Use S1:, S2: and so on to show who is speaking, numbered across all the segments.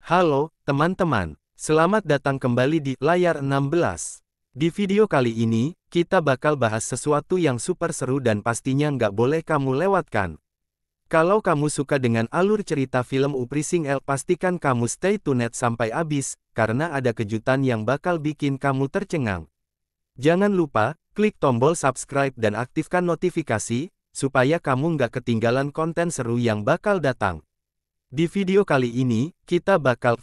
S1: Halo, teman-teman. Selamat datang kembali di Layar 16. Di video kali ini, kita bakal bahas sesuatu yang super seru dan pastinya nggak boleh kamu lewatkan. Kalau kamu suka dengan alur cerita film Uprising L, pastikan kamu stay tuned sampai habis, karena ada kejutan yang bakal bikin kamu tercengang. Jangan lupa, klik tombol subscribe dan aktifkan notifikasi, supaya kamu nggak ketinggalan konten seru yang bakal datang. Di video kali ini,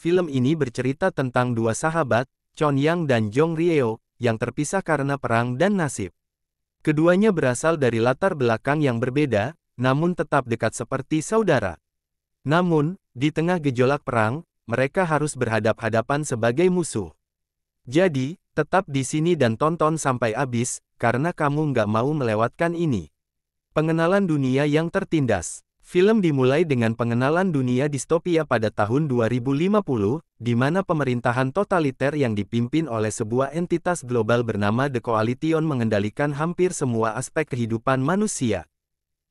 S1: film ini bercerita tentang dua sahabat, Chon Yang dan Jong Ryeo, yang terpisah karena perang dan nasib. Keduanya berasal dari latar belakang yang berbeda, namun tetap dekat seperti saudara. Namun, di tengah gejolak perang, mereka harus berhadap-hadapan sebagai musuh. Jadi, tetap di sini dan tonton sampai habis, karena kamu nggak mau melewatkan ini. Pengenalan dunia yang tertindas. Film dimulai dengan pengenalan dunia distopia pada tahun 2050, di mana pemerintahan totaliter yang dipimpin oleh sebuah entitas global bernama The Coalition mengendalikan hampir semua aspek kehidupan manusia.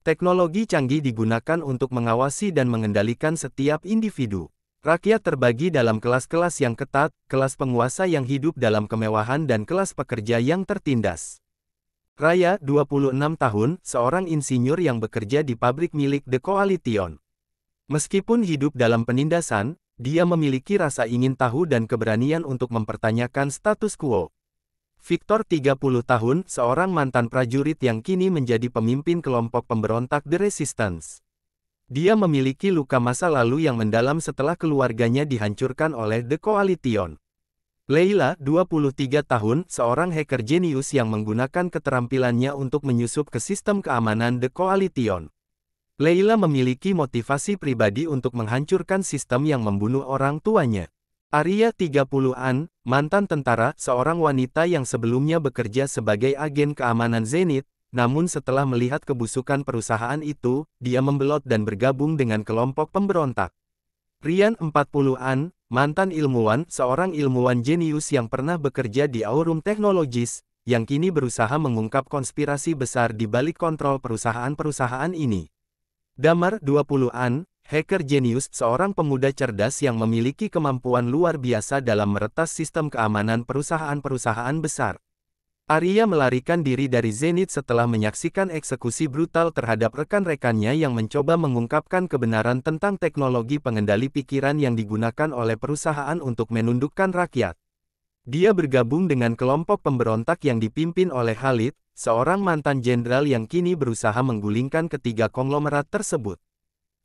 S1: Teknologi canggih digunakan untuk mengawasi dan mengendalikan setiap individu. Rakyat terbagi dalam kelas-kelas yang ketat, kelas penguasa yang hidup dalam kemewahan dan kelas pekerja yang tertindas. Raya, 26 tahun, seorang insinyur yang bekerja di pabrik milik The Coalition. Meskipun hidup dalam penindasan, dia memiliki rasa ingin tahu dan keberanian untuk mempertanyakan status quo. Victor, 30 tahun, seorang mantan prajurit yang kini menjadi pemimpin kelompok pemberontak The Resistance. Dia memiliki luka masa lalu yang mendalam setelah keluarganya dihancurkan oleh The Coalition. Leila, 23 tahun, seorang hacker jenius yang menggunakan keterampilannya untuk menyusup ke sistem keamanan The Coalition. Leila memiliki motivasi pribadi untuk menghancurkan sistem yang membunuh orang tuanya. Arya, 30-an, mantan tentara, seorang wanita yang sebelumnya bekerja sebagai agen keamanan Zenith, namun setelah melihat kebusukan perusahaan itu, dia membelot dan bergabung dengan kelompok pemberontak. Ryan, 40-an, mantan ilmuwan, seorang ilmuwan jenius yang pernah bekerja di Aurum Technologies, yang kini berusaha mengungkap konspirasi besar di balik kontrol perusahaan-perusahaan ini. Damar, 20-an, hacker jenius, seorang pemuda cerdas yang memiliki kemampuan luar biasa dalam meretas sistem keamanan perusahaan-perusahaan besar. Arya melarikan diri dari Zenith setelah menyaksikan eksekusi brutal terhadap rekan-rekannya yang mencoba mengungkapkan kebenaran tentang teknologi pengendali pikiran yang digunakan oleh perusahaan untuk menundukkan rakyat. Dia bergabung dengan kelompok pemberontak yang dipimpin oleh Khalid, seorang mantan jenderal yang kini berusaha menggulingkan ketiga konglomerat tersebut.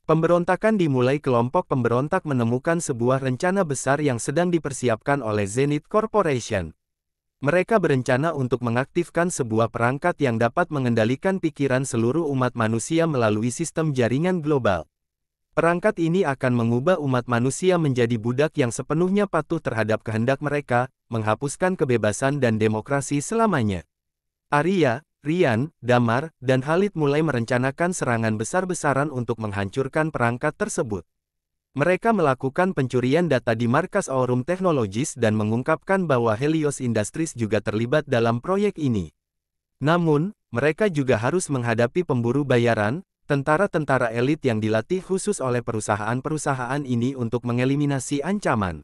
S1: Pemberontakan dimulai kelompok pemberontak menemukan sebuah rencana besar yang sedang dipersiapkan oleh Zenith Corporation. Mereka berencana untuk mengaktifkan sebuah perangkat yang dapat mengendalikan pikiran seluruh umat manusia melalui sistem jaringan global. Perangkat ini akan mengubah umat manusia menjadi budak yang sepenuhnya patuh terhadap kehendak mereka, menghapuskan kebebasan dan demokrasi selamanya. Arya, Ryan, Damar, dan Khalid mulai merencanakan serangan besar-besaran untuk menghancurkan perangkat tersebut. Mereka melakukan pencurian data di markas Aurum Technologies dan mengungkapkan bahwa Helios Industries juga terlibat dalam proyek ini. Namun, mereka juga harus menghadapi pemburu bayaran, tentara-tentara elit yang dilatih khusus oleh perusahaan-perusahaan ini untuk mengeliminasi ancaman.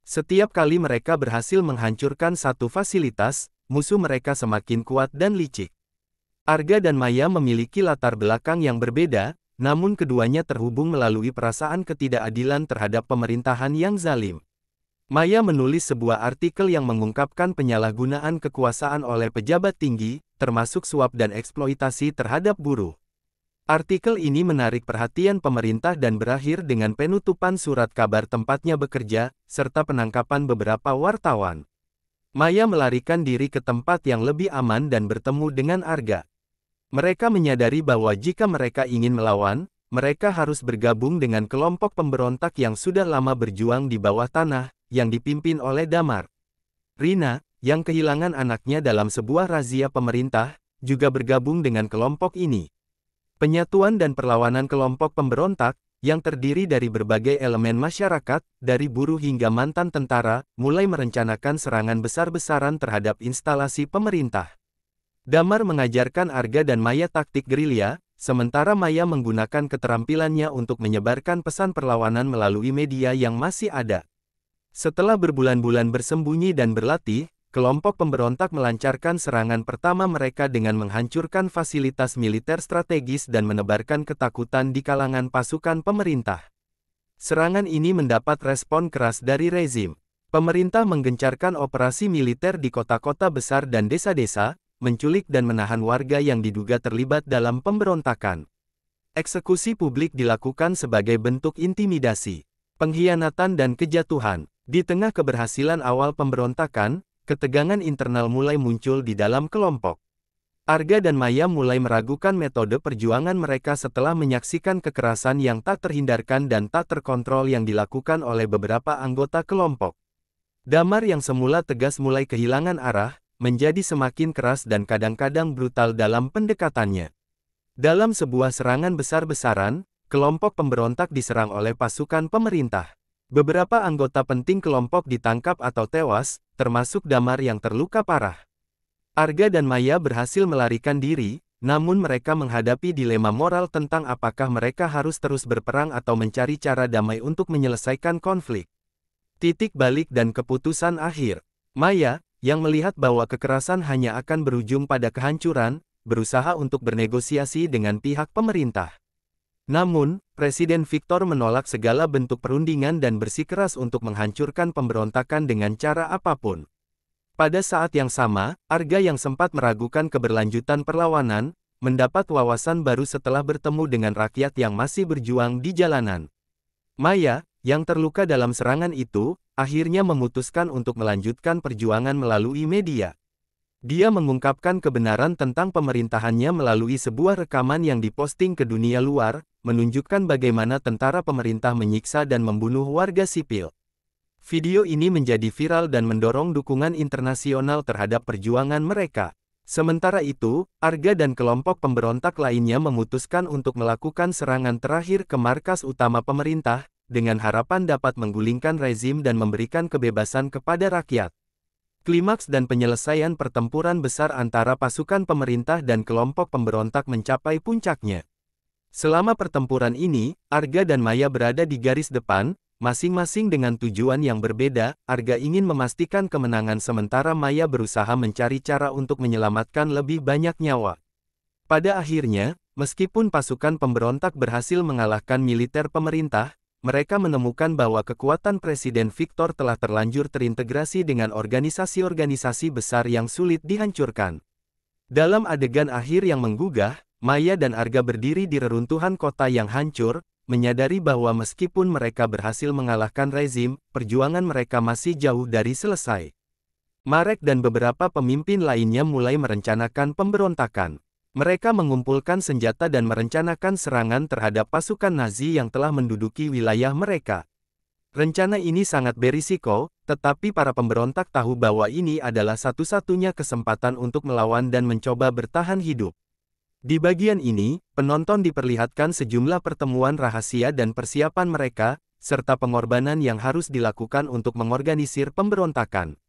S1: Setiap kali mereka berhasil menghancurkan satu fasilitas, musuh mereka semakin kuat dan licik. Arga dan Maya memiliki latar belakang yang berbeda, namun keduanya terhubung melalui perasaan ketidakadilan terhadap pemerintahan yang zalim. Maya menulis sebuah artikel yang mengungkapkan penyalahgunaan kekuasaan oleh pejabat tinggi, termasuk suap dan eksploitasi terhadap buruh. Artikel ini menarik perhatian pemerintah dan berakhir dengan penutupan surat kabar tempatnya bekerja, serta penangkapan beberapa wartawan. Maya melarikan diri ke tempat yang lebih aman dan bertemu dengan Arga. Mereka menyadari bahwa jika mereka ingin melawan, mereka harus bergabung dengan kelompok pemberontak yang sudah lama berjuang di bawah tanah, yang dipimpin oleh Damar. Rina, yang kehilangan anaknya dalam sebuah razia pemerintah, juga bergabung dengan kelompok ini. Penyatuan dan perlawanan kelompok pemberontak, yang terdiri dari berbagai elemen masyarakat, dari buruh hingga mantan tentara, mulai merencanakan serangan besar-besaran terhadap instalasi pemerintah. Damar mengajarkan Arga dan Maya taktik gerilya, sementara Maya menggunakan keterampilannya untuk menyebarkan pesan perlawanan melalui media yang masih ada. Setelah berbulan-bulan bersembunyi dan berlatih, kelompok pemberontak melancarkan serangan pertama mereka dengan menghancurkan fasilitas militer strategis dan menebarkan ketakutan di kalangan pasukan pemerintah. Serangan ini mendapat respon keras dari rezim. Pemerintah menggencarkan operasi militer di kota-kota besar dan desa-desa, menculik dan menahan warga yang diduga terlibat dalam pemberontakan. Eksekusi publik dilakukan sebagai bentuk intimidasi, pengkhianatan dan kejatuhan. Di tengah keberhasilan awal pemberontakan, ketegangan internal mulai muncul di dalam kelompok. Arga dan Maya mulai meragukan metode perjuangan mereka setelah menyaksikan kekerasan yang tak terhindarkan dan tak terkontrol yang dilakukan oleh beberapa anggota kelompok. Damar yang semula tegas mulai kehilangan arah, menjadi semakin keras dan kadang-kadang brutal dalam pendekatannya. Dalam sebuah serangan besar-besaran, kelompok pemberontak diserang oleh pasukan pemerintah. Beberapa anggota penting kelompok ditangkap atau tewas, termasuk Damar yang terluka parah. Arga dan Maya berhasil melarikan diri, namun mereka menghadapi dilema moral tentang apakah mereka harus terus berperang atau mencari cara damai untuk menyelesaikan konflik. Titik balik dan keputusan akhir. Maya, yang melihat bahwa kekerasan hanya akan berujung pada kehancuran, berusaha untuk bernegosiasi dengan pihak pemerintah. Namun, Presiden Victor menolak segala bentuk perundingan dan bersikeras untuk menghancurkan pemberontakan dengan cara apapun. Pada saat yang sama, Arga yang sempat meragukan keberlanjutan perlawanan, mendapat wawasan baru setelah bertemu dengan rakyat yang masih berjuang di jalanan. Maya, yang terluka dalam serangan itu, akhirnya memutuskan untuk melanjutkan perjuangan melalui media. Dia mengungkapkan kebenaran tentang pemerintahannya melalui sebuah rekaman yang diposting ke dunia luar, menunjukkan bagaimana tentara pemerintah menyiksa dan membunuh warga sipil. Video ini menjadi viral dan mendorong dukungan internasional terhadap perjuangan mereka. Sementara itu, Arga dan kelompok pemberontak lainnya memutuskan untuk melakukan serangan terakhir ke markas utama pemerintah, dengan harapan dapat menggulingkan rezim dan memberikan kebebasan kepada rakyat. Klimaks dan penyelesaian pertempuran besar antara pasukan pemerintah dan kelompok pemberontak mencapai puncaknya. Selama pertempuran ini, Arga dan Maya berada di garis depan, masing-masing dengan tujuan yang berbeda. Arga ingin memastikan kemenangan sementara Maya berusaha mencari cara untuk menyelamatkan lebih banyak nyawa. Pada akhirnya, meskipun pasukan pemberontak berhasil mengalahkan militer pemerintah, mereka menemukan bahwa kekuatan Presiden Victor telah terlanjur terintegrasi dengan organisasi-organisasi besar yang sulit dihancurkan. Dalam adegan akhir yang menggugah, Maya dan Arga berdiri di reruntuhan kota yang hancur, menyadari bahwa meskipun mereka berhasil mengalahkan rezim, perjuangan mereka masih jauh dari selesai. Marek dan beberapa pemimpin lainnya mulai merencanakan pemberontakan. Mereka mengumpulkan senjata dan merencanakan serangan terhadap pasukan Nazi yang telah menduduki wilayah mereka. Rencana ini sangat berisiko, tetapi para pemberontak tahu bahwa ini adalah satu-satunya kesempatan untuk melawan dan mencoba bertahan hidup. Di bagian ini, penonton diperlihatkan sejumlah pertemuan rahasia dan persiapan mereka, serta pengorbanan yang harus dilakukan untuk mengorganisir pemberontakan.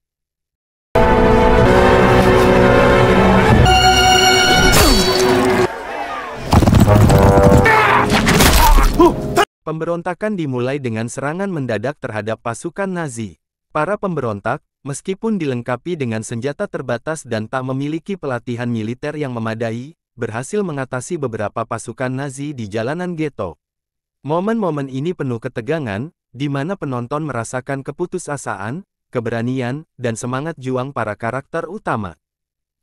S1: Pemberontakan dimulai dengan serangan mendadak terhadap pasukan Nazi. Para pemberontak, meskipun dilengkapi dengan senjata terbatas dan tak memiliki pelatihan militer yang memadai, berhasil mengatasi beberapa pasukan Nazi di jalanan ghetto. Momen-momen ini penuh ketegangan, di mana penonton merasakan keputusasaan, keberanian, dan semangat juang para karakter utama.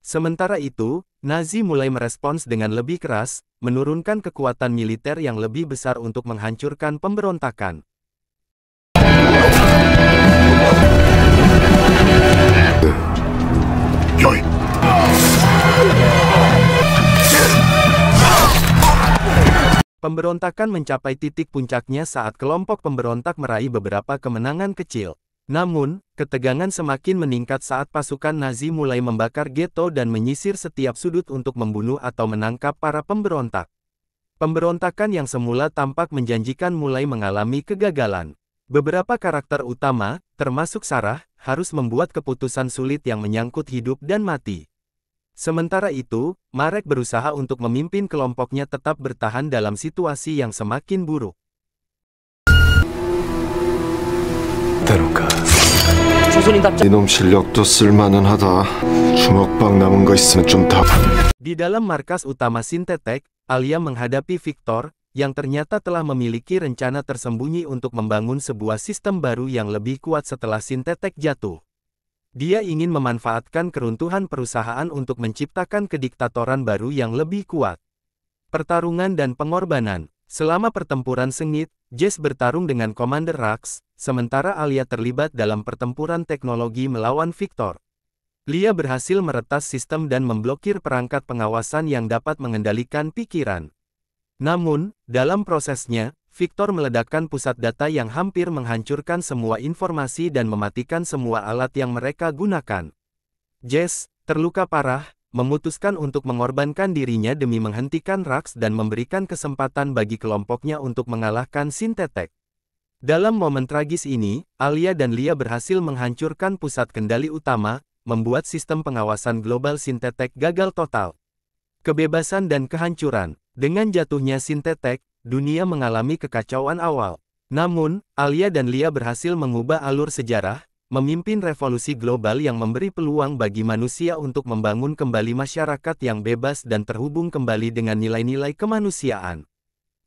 S1: Sementara itu, Nazi mulai merespons dengan lebih keras, menurunkan kekuatan militer yang lebih besar untuk menghancurkan pemberontakan. Pemberontakan mencapai titik puncaknya saat kelompok pemberontak meraih beberapa kemenangan kecil. Namun, ketegangan semakin meningkat saat pasukan Nazi mulai membakar ghetto dan menyisir setiap sudut untuk membunuh atau menangkap para pemberontak. Pemberontakan yang semula tampak menjanjikan mulai mengalami kegagalan. Beberapa karakter utama, termasuk Sarah, harus membuat keputusan sulit yang menyangkut hidup dan mati. Sementara itu, Marek berusaha untuk memimpin kelompoknya tetap bertahan dalam situasi yang semakin buruk.
S2: 이놈 실력도 쓸만은 하다. 주먹밥 남은 거 있으면 좀 더.
S1: Di dalam markas utama Sintetek, Alia menghadapi Victor, yang ternyata telah memiliki rencana tersembunyi untuk membangun sebuah sistem baru yang lebih kuat setelah Sintetek jatuh. Dia ingin memanfaatkan keruntuhan perusahaan untuk menciptakan kediktatoran baru yang lebih kuat. Pertarungan dan pengorbanan. Selama pertempuran sengit, Jess bertarung dengan Komander Rax, sementara Alia terlibat dalam pertempuran teknologi melawan Victor. Lia berhasil meretas sistem dan memblokir perangkat pengawasan yang dapat mengendalikan pikiran. Namun, dalam prosesnya, Victor meledakkan pusat data yang hampir menghancurkan semua informasi dan mematikan semua alat yang mereka gunakan. Jess, terluka parah, memutuskan untuk mengorbankan dirinya demi menghentikan Rax dan memberikan kesempatan bagi kelompoknya untuk mengalahkan Sintetek. Dalam momen tragis ini, Alia dan Lia berhasil menghancurkan pusat kendali utama, membuat sistem pengawasan global Sintetek gagal total. Kebebasan dan kehancuran. Dengan jatuhnya Sintetek, dunia mengalami kekacauan awal. Namun, Alia dan Lia berhasil mengubah alur sejarah, memimpin revolusi global yang memberi peluang bagi manusia untuk membangun kembali masyarakat yang bebas dan terhubung kembali dengan nilai-nilai kemanusiaan.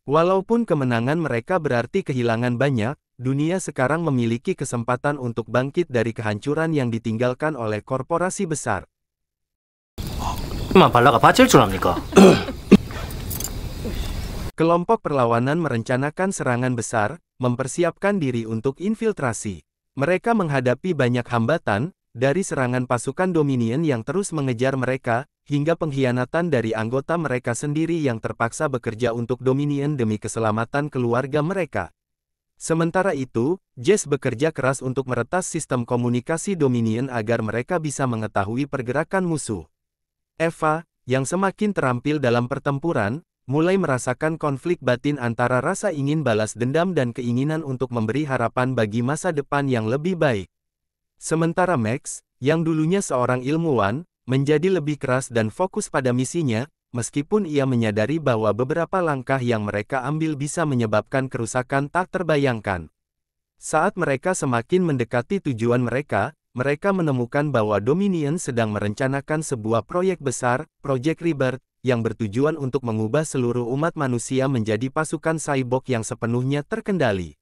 S1: Walaupun kemenangan mereka berarti kehilangan banyak, dunia sekarang memiliki kesempatan untuk bangkit dari kehancuran yang ditinggalkan oleh korporasi besar. Kelompok perlawanan merencanakan serangan besar, mempersiapkan diri untuk infiltrasi. Mereka menghadapi banyak hambatan, dari serangan pasukan Dominion yang terus mengejar mereka, hingga pengkhianatan dari anggota mereka sendiri yang terpaksa bekerja untuk Dominion demi keselamatan keluarga mereka. Sementara itu, Jess bekerja keras untuk meretas sistem komunikasi Dominion agar mereka bisa mengetahui pergerakan musuh. Eva, yang semakin terampil dalam pertempuran, mulai merasakan konflik batin antara rasa ingin balas dendam dan keinginan untuk memberi harapan bagi masa depan yang lebih baik. Sementara Max, yang dulunya seorang ilmuwan, menjadi lebih keras dan fokus pada misinya, meskipun ia menyadari bahwa beberapa langkah yang mereka ambil bisa menyebabkan kerusakan tak terbayangkan. Saat mereka semakin mendekati tujuan mereka menemukan bahwa Dominion sedang merencanakan sebuah proyek besar, Project Rebirth, yang bertujuan untuk mengubah seluruh umat manusia menjadi pasukan cyborg yang sepenuhnya terkendali.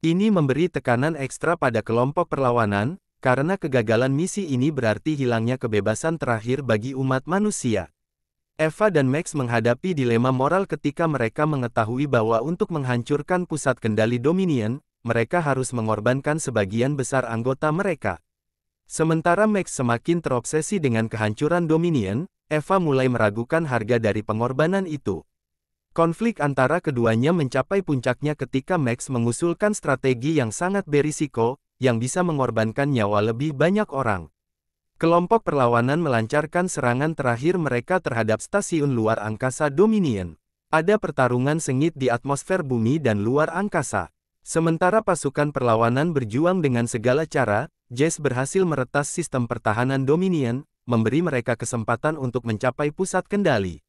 S1: Ini memberi tekanan ekstra pada kelompok perlawanan, karena kegagalan misi ini berarti hilangnya kebebasan terakhir bagi umat manusia. Eva dan Max menghadapi dilema moral ketika mereka mengetahui bahwa untuk menghancurkan pusat kendali Dominion, mereka harus mengorbankan sebagian besar anggota mereka. Sementara Max semakin terobsesi dengan kehancuran Dominion, Eva mulai meragukan harga dari pengorbanan itu. Konflik antara keduanya mencapai puncaknya ketika Max mengusulkan strategi yang sangat berisiko, yang bisa mengorbankan nyawa lebih banyak orang. Kelompok perlawanan melancarkan serangan terakhir mereka terhadap stasiun luar angkasa Dominion. Ada pertarungan sengit di atmosfer bumi dan luar angkasa. Sementara pasukan perlawanan berjuang dengan segala cara, Jess berhasil meretas sistem pertahanan Dominion, memberi mereka kesempatan untuk mencapai pusat kendali.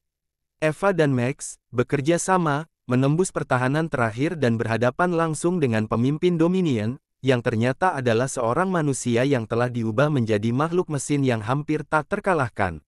S1: Eva dan Max bekerja sama, menembus pertahanan terakhir dan berhadapan langsung dengan pemimpin Dominion, yang ternyata adalah seorang manusia yang telah diubah menjadi makhluk mesin yang hampir tak terkalahkan.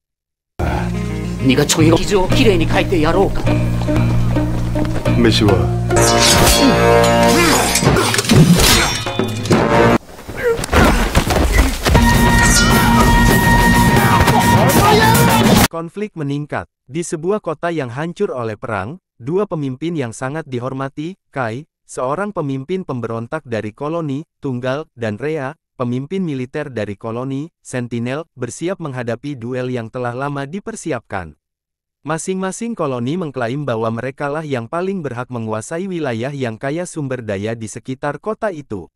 S1: Konflik meningkat. Di sebuah kota yang hancur oleh perang, dua pemimpin yang sangat dihormati, Kai, seorang pemimpin pemberontak dari koloni, Tunggal, dan Rhea, pemimpin militer dari koloni, Sentinel, bersiap menghadapi duel yang telah lama dipersiapkan. Masing-masing koloni mengklaim bahwa merekalah yang paling berhak menguasai wilayah yang kaya sumber daya di sekitar kota itu.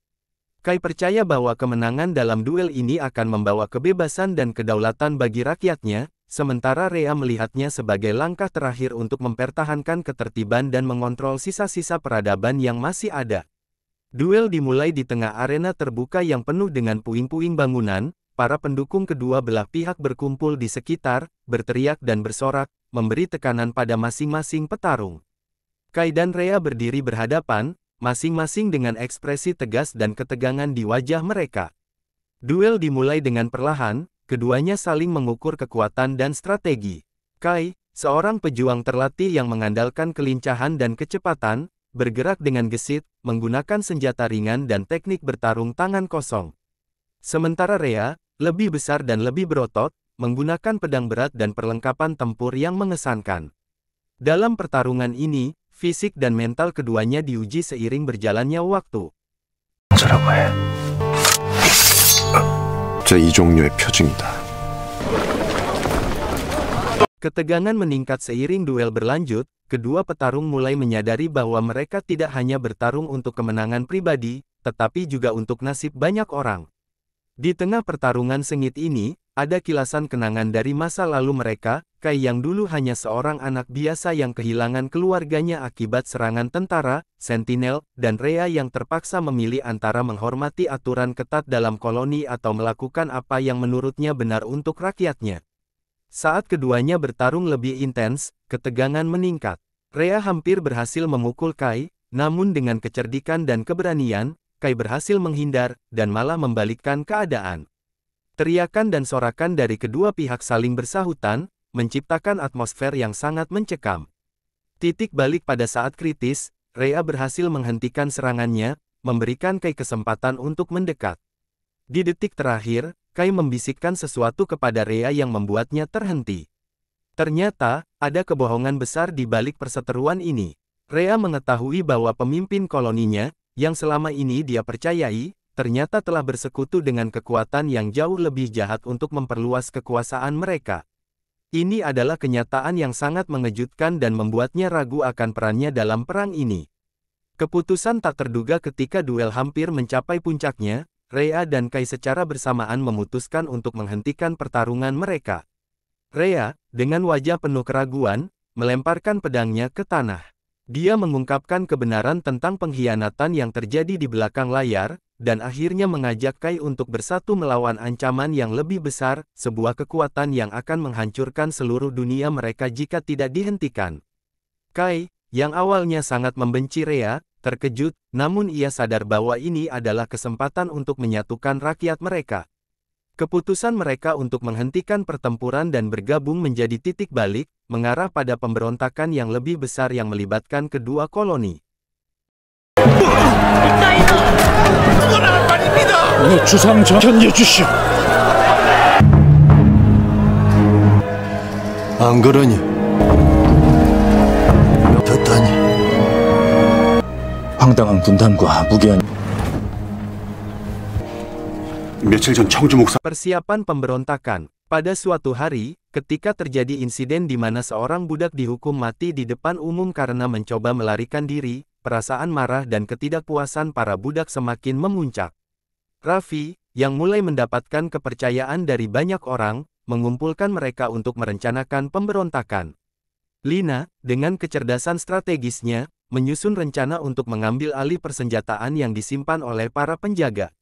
S1: Kai percaya bahwa kemenangan dalam duel ini akan membawa kebebasan dan kedaulatan bagi rakyatnya, sementara Rhea melihatnya sebagai langkah terakhir untuk mempertahankan ketertiban dan mengontrol sisa-sisa peradaban yang masih ada. Duel dimulai di tengah arena terbuka yang penuh dengan puing-puing bangunan, para pendukung kedua belah pihak berkumpul di sekitar, berteriak dan bersorak, memberi tekanan pada masing-masing petarung. Kai dan Rhea berdiri berhadapan, masing-masing dengan ekspresi tegas dan ketegangan di wajah mereka. Duel dimulai dengan perlahan, keduanya saling mengukur kekuatan dan strategi. Kai, seorang pejuang terlatih yang mengandalkan kelincahan dan kecepatan, bergerak dengan gesit, menggunakan senjata ringan dan teknik bertarung tangan kosong. Sementara Rhea, lebih besar dan lebih berotot, menggunakan pedang berat dan perlengkapan tempur yang mengesankan. Dalam pertarungan ini, fisik dan mental keduanya diuji seiring berjalannya waktu.
S2: 제 이 종류의 표징이다.
S1: Ketegangan meningkat seiring duel berlanjut, kedua petarung mulai menyadari bahwa mereka tidak hanya bertarung untuk kemenangan pribadi, tetapi juga untuk nasib banyak orang. Di tengah pertarungan sengit ini, ada kilasan kenangan dari masa lalu mereka, Kai yang dulu hanya seorang anak biasa yang kehilangan keluarganya akibat serangan tentara, sentinel, dan Rhea yang terpaksa memilih antara menghormati aturan ketat dalam koloni atau melakukan apa yang menurutnya benar untuk rakyatnya. Saat keduanya bertarung lebih intens, ketegangan meningkat. Rhea hampir berhasil memukul Kai, namun dengan kecerdikan dan keberanian, Kai berhasil menghindar, dan malah membalikkan keadaan. Teriakan dan sorakan dari kedua pihak saling bersahutan, menciptakan atmosfer yang sangat mencekam. Titik balik pada saat kritis, Rhea berhasil menghentikan serangannya, memberikan Kai kesempatan untuk mendekat. Di detik terakhir, Kai membisikkan sesuatu kepada Rhea yang membuatnya terhenti. Ternyata, ada kebohongan besar di balik perseteruan ini. Rhea mengetahui bahwa pemimpin koloninya, yang selama ini dia percayai, ternyata telah bersekutu dengan kekuatan yang jauh lebih jahat untuk memperluas kekuasaan mereka. Ini adalah kenyataan yang sangat mengejutkan dan membuatnya ragu akan perannya dalam perang ini. Keputusan tak terduga ketika duel hampir mencapai puncaknya, Rhea dan Kai secara bersamaan memutuskan untuk menghentikan pertarungan mereka. Rhea, dengan wajah penuh keraguan, melemparkan pedangnya ke tanah. Dia mengungkapkan kebenaran tentang pengkhianatan yang terjadi di belakang layar, dan akhirnya mengajak Kai untuk bersatu melawan ancaman yang lebih besar, sebuah kekuatan yang akan menghancurkan seluruh dunia mereka jika tidak dihentikan. Kai, yang awalnya sangat membenci Rhea, terkejut, namun ia sadar bahwa ini adalah kesempatan untuk menyatukan rakyat mereka. Keputusan mereka untuk menghentikan pertempuran dan bergabung menjadi titik balik, mengarah pada pemberontakan yang lebih besar yang melibatkan kedua koloni.
S2: 안 그러니? 됐다니.
S3: 황당한 분단과 무기한
S2: 며칠 전 청주 목사
S1: Persiapan pemberontakan. Pada suatu hari, ketika terjadi insiden di mana seorang budak dihukum mati di depan umum karena mencoba melarikan diri, perasaan marah dan ketidakpuasan para budak semakin memuncak. Raffi, yang mulai mendapatkan kepercayaan dari banyak orang, mengumpulkan mereka untuk merencanakan pemberontakan. Lina, dengan kecerdasan strategisnya, menyusun rencana untuk mengambil alih persenjataan yang disimpan oleh para penjaga.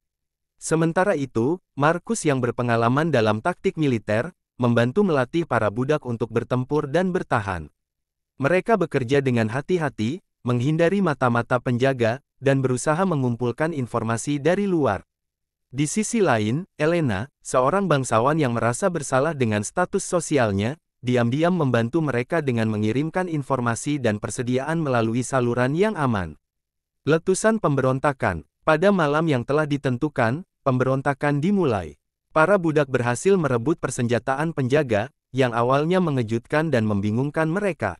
S1: Sementara itu, Markus yang berpengalaman dalam taktik militer, membantu melatih para budak untuk bertempur dan bertahan. Mereka bekerja dengan hati-hati, menghindari mata-mata penjaga, dan berusaha mengumpulkan informasi dari luar. Di sisi lain, Elena, seorang bangsawan yang merasa bersalah dengan status sosialnya, diam-diam membantu mereka dengan mengirimkan informasi dan persediaan melalui saluran yang aman. Letusan pemberontakan. Pada malam yang telah ditentukan, pemberontakan dimulai. Para budak berhasil merebut persenjataan penjaga, yang awalnya mengejutkan dan membingungkan mereka.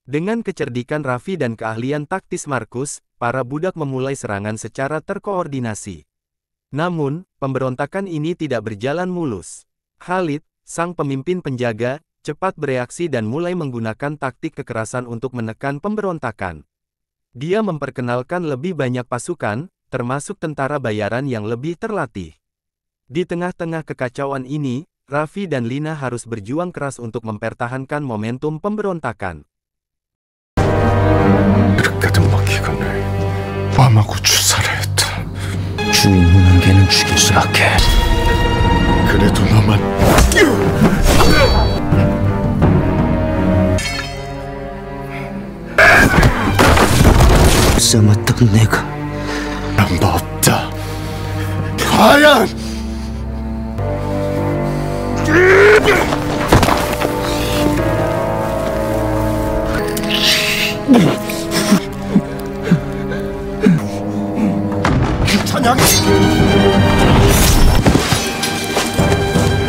S1: Dengan kecerdikan Raffi dan keahlian taktis Markus, para budak memulai serangan secara terkoordinasi. Namun, pemberontakan ini tidak berjalan mulus. Khalid, sang pemimpin penjaga, cepat bereaksi dan mulai menggunakan taktik kekerasan untuk menekan pemberontakan. Dia memperkenalkan lebih banyak pasukan, termasuk tentara bayaran yang lebih terlatih. Di tengah-tengah kekacauan ini, Raffi dan Lina harus berjuang keras untuk mempertahankan momentum pemberontakan.
S2: 그릇가득 먹히거늘 범하고 주사를 했다.
S3: 주인 문안개는 죽일 수밖에.
S2: 그 그래도 너만
S3: 싸웠던 내가
S2: 남바 없다. 과연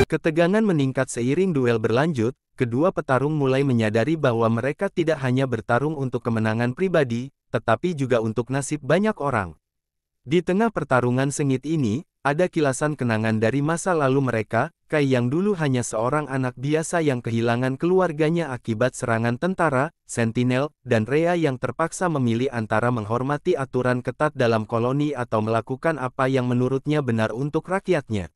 S1: Ketegangan meningkat seiring duel berlanjut, kedua petarung mulai menyadari bahwa mereka tidak hanya bertarung untuk kemenangan pribadi, tetapi juga untuk nasib banyak orang. Di tengah pertarungan sengit ini, ada kilasan kenangan dari masa lalu mereka, Kai yang dulu hanya seorang anak biasa yang kehilangan keluarganya akibat serangan tentara, Sentinel, dan Rhea yang terpaksa memilih antara menghormati aturan ketat dalam koloni atau melakukan apa yang menurutnya benar untuk rakyatnya.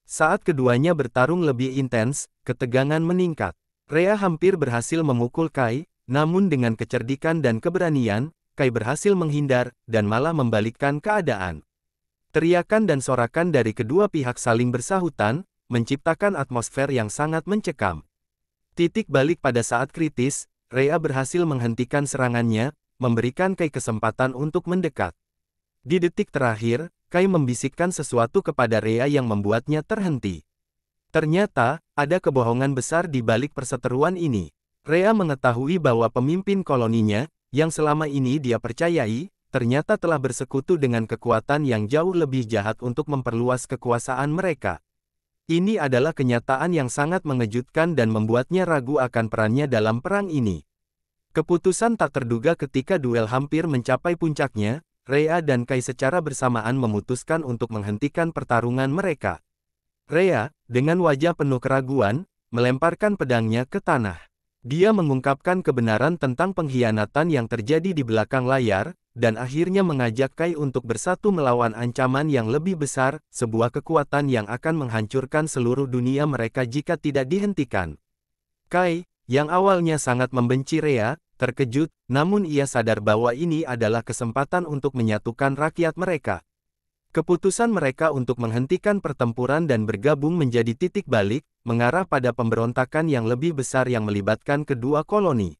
S1: Saat keduanya bertarung lebih intens, ketegangan meningkat. Rhea hampir berhasil memukul Kai, namun dengan kecerdikan dan keberanian, Kai berhasil menghindar, dan malah membalikkan keadaan. Teriakan dan sorakan dari kedua pihak saling bersahutan, menciptakan atmosfer yang sangat mencekam. Titik balik pada saat kritis, Rhea berhasil menghentikan serangannya, memberikan Kai kesempatan untuk mendekat. Di detik terakhir, Kai membisikkan sesuatu kepada Rhea yang membuatnya terhenti. Ternyata, ada kebohongan besar di balik perseteruan ini. Rhea mengetahui bahwa pemimpin koloninya, yang selama ini dia percayai, ternyata telah bersekutu dengan kekuatan yang jauh lebih jahat untuk memperluas kekuasaan mereka. Ini adalah kenyataan yang sangat mengejutkan dan membuatnya ragu akan perannya dalam perang ini. Keputusan tak terduga ketika duel hampir mencapai puncaknya, Rhea dan Kai secara bersamaan memutuskan untuk menghentikan pertarungan mereka. Rhea, dengan wajah penuh keraguan, melemparkan pedangnya ke tanah. Dia mengungkapkan kebenaran tentang pengkhianatan yang terjadi di belakang layar, dan akhirnya mengajak Kai untuk bersatu melawan ancaman yang lebih besar, sebuah kekuatan yang akan menghancurkan seluruh dunia mereka jika tidak dihentikan. Kai, yang awalnya sangat membenci Rhea, terkejut, namun ia sadar bahwa ini adalah kesempatan untuk menyatukan rakyat mereka. Keputusan mereka untuk menghentikan pertempuran dan bergabung menjadi titik balik, mengarah pada pemberontakan yang lebih besar yang melibatkan kedua koloni.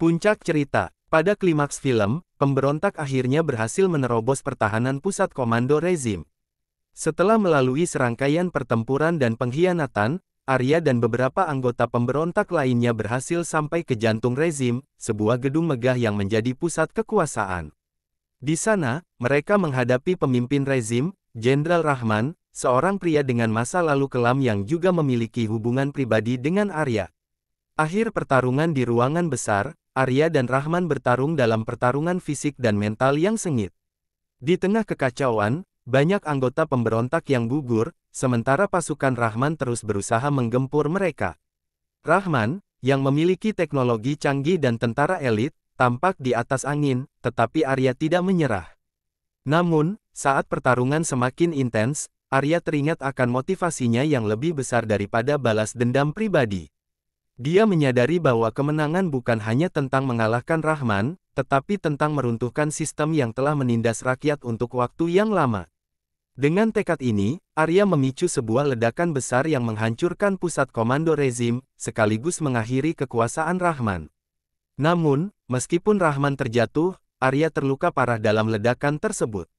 S1: Puncak cerita, pada klimaks film, pemberontak akhirnya berhasil menerobos pertahanan pusat komando rezim. Setelah melalui serangkaian pertempuran dan pengkhianatan, Arya dan beberapa anggota pemberontak lainnya berhasil sampai ke jantung rezim, sebuah gedung megah yang menjadi pusat kekuasaan. Di sana, mereka menghadapi pemimpin rezim, Jenderal Rahman, seorang pria dengan masa lalu kelam yang juga memiliki hubungan pribadi dengan Arya. Akhir pertarungan di ruangan besar, Arya dan Rahman bertarung dalam pertarungan fisik dan mental yang sengit. Di tengah kekacauan, banyak anggota pemberontak yang gugur, sementara pasukan Rahman terus berusaha menggempur mereka. Rahman, yang memiliki teknologi canggih dan tentara elit, tampak di atas angin, tetapi Arya tidak menyerah. Namun, saat pertarungan semakin intens, Arya teringat akan motivasinya yang lebih besar daripada balas dendam pribadi. Dia menyadari bahwa kemenangan bukan hanya tentang mengalahkan Rahman, tetapi tentang meruntuhkan sistem yang telah menindas rakyat untuk waktu yang lama. Dengan tekad ini, Arya memicu sebuah ledakan besar yang menghancurkan pusat komando rezim, sekaligus mengakhiri kekuasaan Rahman. Namun, meskipun Rahman terjatuh, Arya terluka parah dalam ledakan tersebut.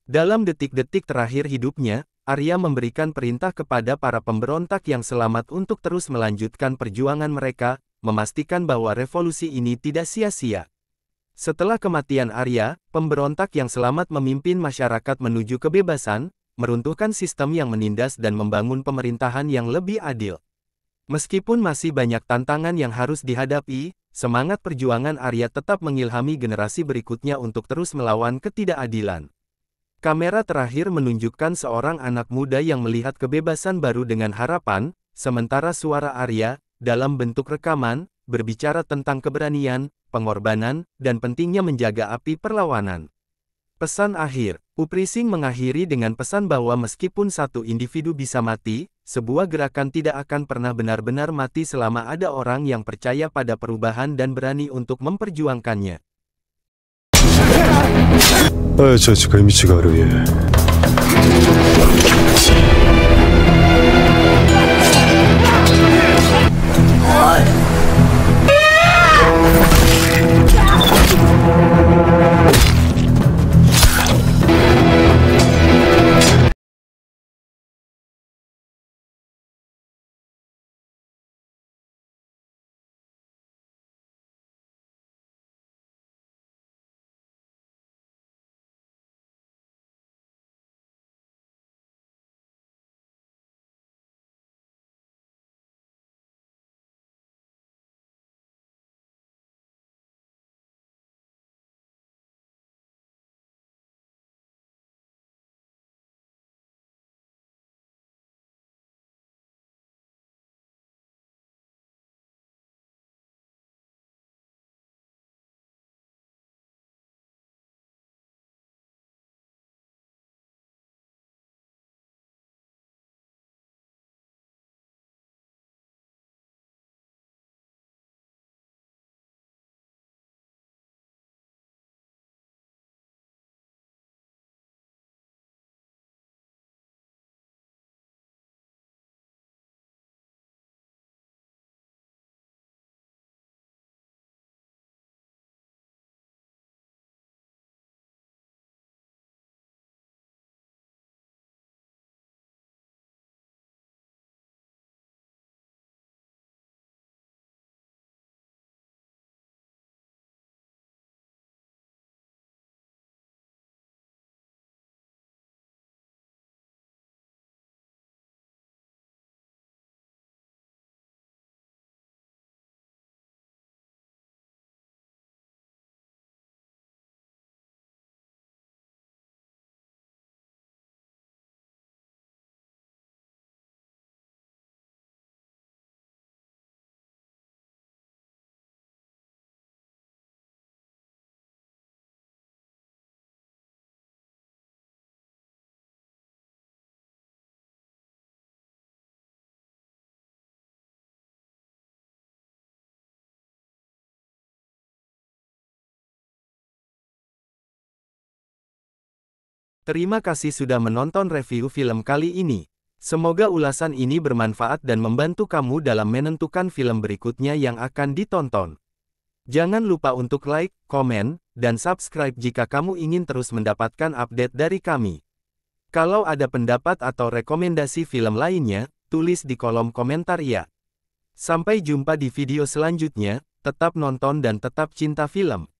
S1: Dalam detik-detik terakhir hidupnya, Arya memberikan perintah kepada para pemberontak yang selamat untuk terus melanjutkan perjuangan mereka, memastikan bahwa revolusi ini tidak sia-sia. Setelah kematian Arya, pemberontak yang selamat memimpin masyarakat menuju kebebasan, meruntuhkan sistem yang menindas dan membangun pemerintahan yang lebih adil. Meskipun masih banyak tantangan yang harus dihadapi, semangat perjuangan Arya tetap mengilhami generasi berikutnya untuk terus melawan ketidakadilan. Kamera terakhir menunjukkan seorang anak muda yang melihat kebebasan baru dengan harapan, sementara suara Arya, dalam bentuk rekaman, berbicara tentang keberanian, pengorbanan, dan pentingnya menjaga api perlawanan. Pesan akhir, Uprising mengakhiri dengan pesan bahwa meskipun satu individu bisa mati, sebuah gerakan tidak akan pernah benar-benar mati selama ada orang yang percaya pada perubahan dan berani untuk memperjuangkannya.
S2: 저 지금 미치가 어려워.
S1: Terima kasih sudah menonton review film kali ini. Semoga ulasan ini bermanfaat dan membantu kamu dalam menentukan film berikutnya yang akan ditonton. Jangan lupa untuk like, komen, dan subscribe jika kamu ingin terus mendapatkan update dari kami. Kalau ada pendapat atau rekomendasi film lainnya, tulis di kolom komentar ya. Sampai jumpa di video selanjutnya, tetap nonton dan tetap cinta film.